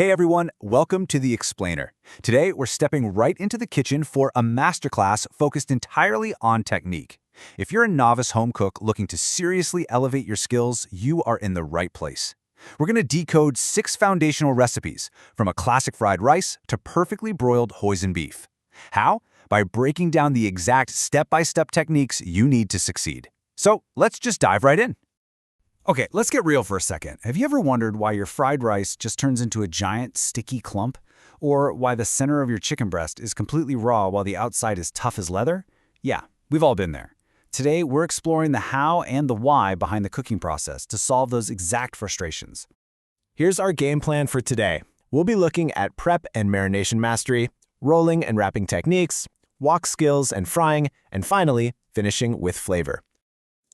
Hey everyone, welcome to The Explainer. Today, we're stepping right into the kitchen for a masterclass focused entirely on technique. If you're a novice home cook looking to seriously elevate your skills, you are in the right place. We're going to decode 6 foundational recipes, from a classic fried rice to perfectly broiled hoisin beef. How? By breaking down the exact step-by-step techniques you need to succeed. So, let's just dive right in. Okay, let's get real for a second. Have you ever wondered why your fried rice just turns into a giant, sticky clump? Or why the center of your chicken breast is completely raw while the outside is tough as leather? Yeah, we've all been there. Today, we're exploring the how and the why behind the cooking process to solve those exact frustrations. Here's our game plan for today. We'll be looking at prep and marination mastery, rolling and wrapping techniques, wok skills and frying, and finally, finishing with flavor.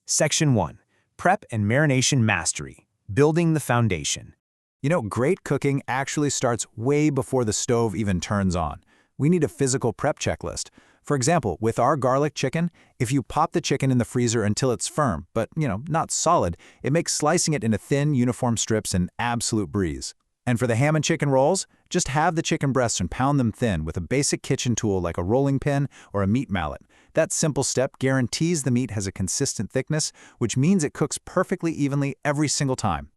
Section 1. Prep and marination mastery, building the foundation. You know, great cooking actually starts way before the stove even turns on. We need a physical prep checklist. For example, with our garlic chicken, if you pop the chicken in the freezer until it's firm, but, not solid, it makes slicing it into thin, uniform strips an absolute breeze. And for the ham and chicken rolls, just have the chicken breasts and pound them thin with a basic kitchen tool like a rolling pin or a meat mallet. That simple step guarantees the meat has a consistent thickness, which means it cooks perfectly evenly every single time.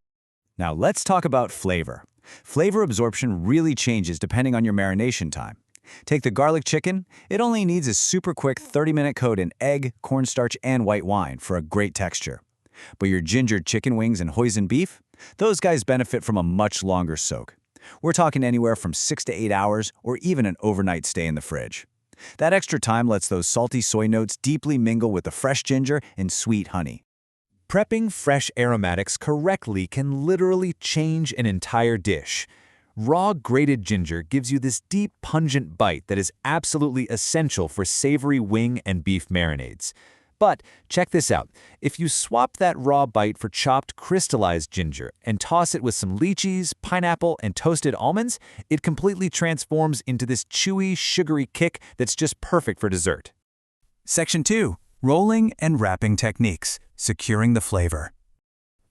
Now let's talk about flavor. Flavor absorption really changes depending on your marination time. Take the garlic chicken. It only needs a super quick 30-minute coat in egg, cornstarch, and white wine for a great texture. But your gingered chicken wings and hoisin beef? Those guys benefit from a much longer soak. We're talking anywhere from 6 to 8 hours or even an overnight stay in the fridge. That extra time lets those salty soy notes deeply mingle with the fresh ginger and sweet honey. Prepping fresh aromatics correctly can literally change an entire dish. Raw grated ginger gives you this deep, pungent bite that is absolutely essential for savory wing and beef marinades. But check this out. If you swap that raw bite for chopped crystallized ginger and toss it with some lychees, pineapple, and toasted almonds, it completely transforms into this chewy, sugary kick that's just perfect for dessert. Section 2. Rolling and wrapping techniques, securing the flavor.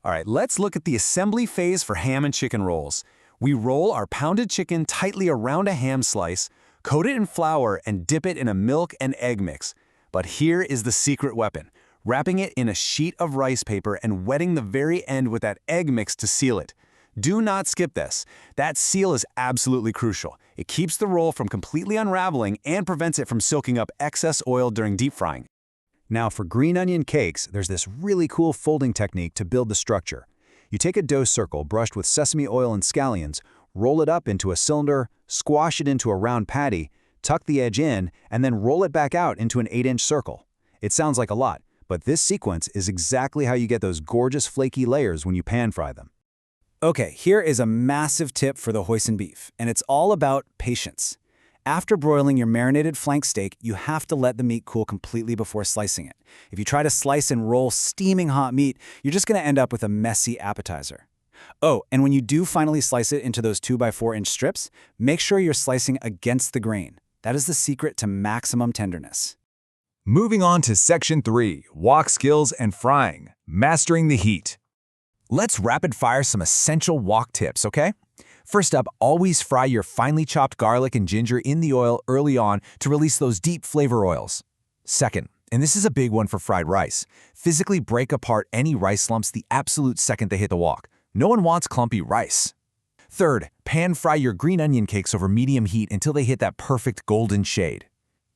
All right, let's look at the assembly phase for ham and chicken rolls. We roll our pounded chicken tightly around a ham slice, coat it in flour, and dip it in a milk and egg mix. But here is the secret weapon, wrapping it in a sheet of rice paper and wetting the very end with that egg mix to seal it. Do not skip this. That seal is absolutely crucial. It keeps the roll from completely unraveling and prevents it from soaking up excess oil during deep frying. Now for green onion cakes, there's this really cool folding technique to build the structure. You take a dough circle brushed with sesame oil and scallions, roll it up into a cylinder, squash it into a round patty, tuck the edge in, and then roll it back out into an 8-inch circle. It sounds like a lot, but this sequence is exactly how you get those gorgeous flaky layers when you pan fry them. Okay, here is a massive tip for the hoisin beef, and it's all about patience. After broiling your marinated flank steak, you have to let the meat cool completely before slicing it. If you try to slice and roll steaming hot meat, you're just going to end up with a messy appetizer. Oh, and when you do finally slice it into those 2x4-inch strips, make sure you're slicing against the grain. That is the secret to maximum tenderness. Moving on to Section 3, wok skills and frying, mastering the heat. Let's rapid fire some essential wok tips, okay? First up, always fry your finely chopped garlic and ginger in the oil early on to release those deep flavor oils. Second, and this is a big one for fried rice, physically break apart any rice lumps the absolute second they hit the wok. No one wants clumpy rice. Third, pan fry your green onion cakes over medium heat until they hit that perfect golden shade.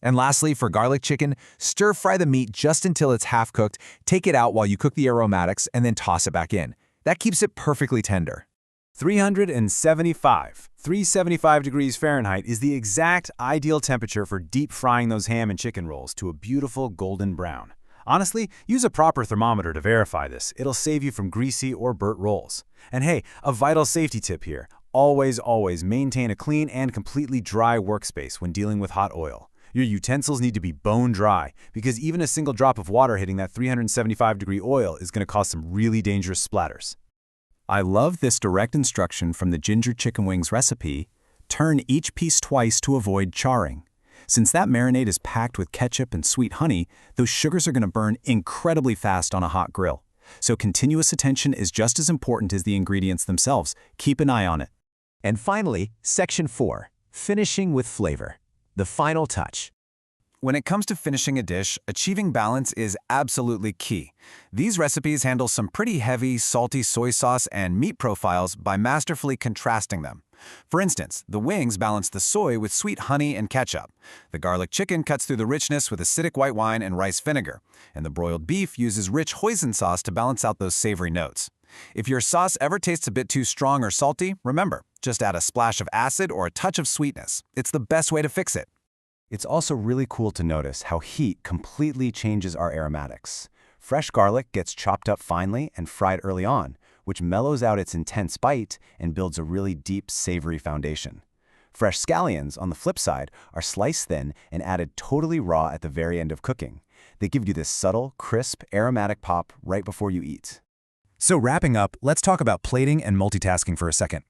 And lastly, for garlic chicken, stir fry the meat just until it's half cooked, take it out while you cook the aromatics, and then toss it back in. That keeps it perfectly tender. 375 degrees Fahrenheit is the exact ideal temperature for deep frying those ham and chicken rolls to a beautiful golden brown. Honestly, use a proper thermometer to verify this. It'll save you from greasy or burnt rolls. And hey, a vital safety tip here. Always maintain a clean and completely dry workspace when dealing with hot oil. Your utensils need to be bone dry because even a single drop of water hitting that 375-degree oil is going to cause some really dangerous splatters. I love this direct instruction from the ginger chicken wings recipe. Turn each piece twice to avoid charring. Since that marinade is packed with ketchup and sweet honey, those sugars are going to burn incredibly fast on a hot grill. So continuous attention is just as important as the ingredients themselves. Keep an eye on it. And finally, Section 4, finishing with flavor. The final touch. When it comes to finishing a dish, achieving balance is absolutely key. These recipes handle some pretty heavy, salty soy sauce and meat profiles by masterfully contrasting them. For instance, the wings balance the soy with sweet honey and ketchup. The garlic chicken cuts through the richness with acidic white wine and rice vinegar. And the broiled beef uses rich hoisin sauce to balance out those savory notes. If your sauce ever tastes a bit too strong or salty, remember, just add a splash of acid or a touch of sweetness. It's the best way to fix it. It's also really cool to notice how heat completely changes our aromatics. Fresh garlic gets chopped up finely and fried early on, which mellows out its intense bite and builds a really deep, savory foundation. Fresh scallions, on the flip side, are sliced thin and added totally raw at the very end of cooking. They give you this subtle, crisp, aromatic pop right before you eat. So wrapping up, let's talk about plating and multitasking for a second.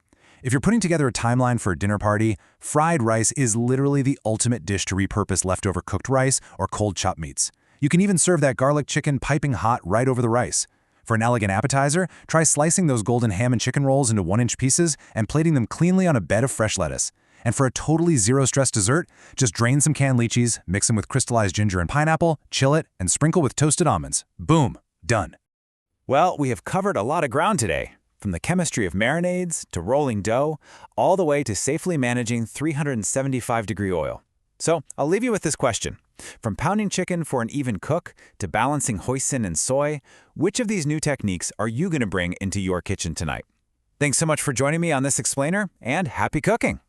If you're putting together a timeline for a dinner party, fried rice is literally the ultimate dish to repurpose leftover cooked rice or cold chopped meats. You can even serve that garlic chicken piping hot right over the rice. For an elegant appetizer, try slicing those golden ham and chicken rolls into 1-inch pieces and plating them cleanly on a bed of fresh lettuce. And for a totally zero-stress dessert, just drain some canned lychees, mix them with crystallized ginger and pineapple, chill it, and sprinkle with toasted almonds. Boom, done. Well, we have covered a lot of ground today. From the chemistry of marinades to rolling dough, all the way to safely managing 375-degree oil. So I'll leave you with this question. From pounding chicken for an even cook to balancing hoisin and soy, which of these new techniques are you going to bring into your kitchen tonight? Thanks so much for joining me on this explainer, and happy cooking!